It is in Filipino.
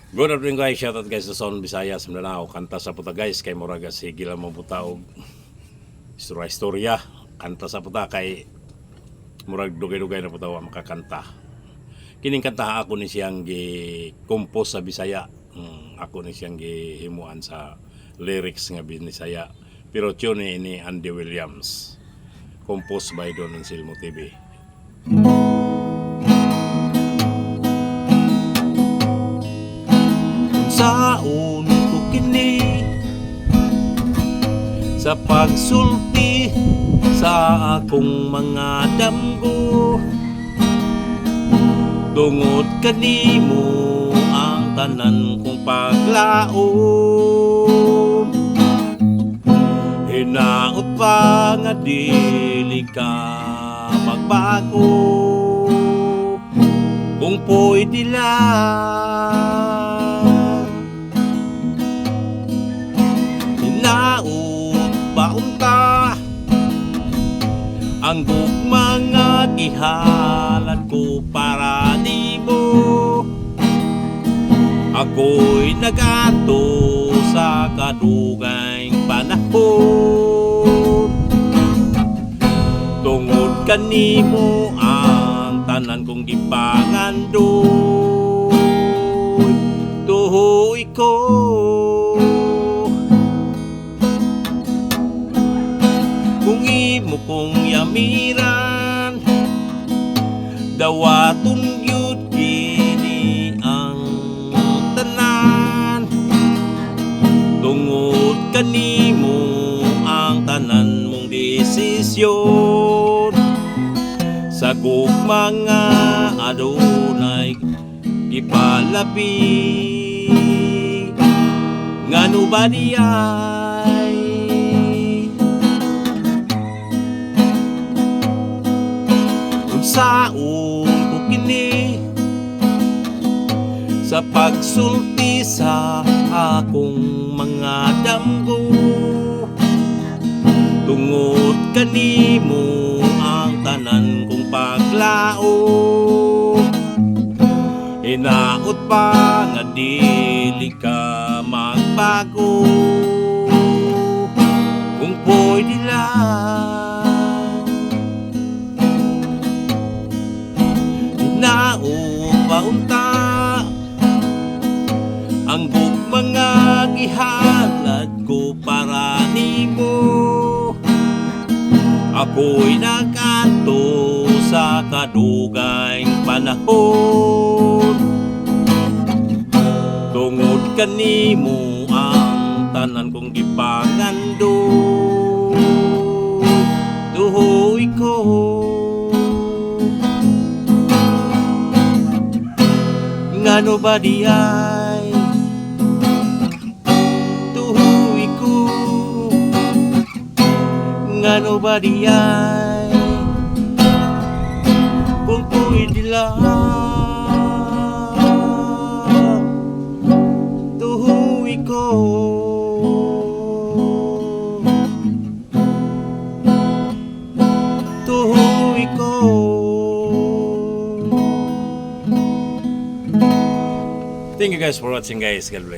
Good afternoon guys, shoutout guys sa Son Visayas, Mindanao, kanta sa puta guys, kay Moraga si Gila mo puta og istorya, kanta sa puta kay Murag dugay-dugay na puta wa makakanta. Kining kanta ako ni siyang gi-compose sa Bisaya, ako ni siyang gihimuan sa lyrics nga Bisaya, pero tune ni Andy Williams, composed by Don Anselmo TV. Saon ko kini sa pagsulti sa akong mga damgo, tungod kanimo ang tanan kong paglaom. Hinaot pa nga dili ka magbago, kung pwede lang baunta ang mga gihalad ko para di mo. Ako'y nagato sa kadugay panahon, tungod kanimo ang tanan kong gipangandoy. Tuhoy ko kung imo kong yamiran, dawaton yun kini ang tanan, tungod kanimo ang tanan mong desisyon. Sa mga adunay gipalabi, ngano ba diyay saon ko kini sa pagsulti sa akong mga damgo, tungod kanimo ang tanan kong paglaom. Hinaot pa nga dili ka magbago, kung pwede lang naunta ang mga gihalad ko para nimo. Ako'y nagato sa kadugay panahon, tungod kanimo ang tanan kong gipangandoy. Tuhoy ko ngano ba diyay, tuhoy ko ngano ba diyay, kung pwede lang tuhoy ko. Tuhoy ko. Thank you guys for watching guys. God bless.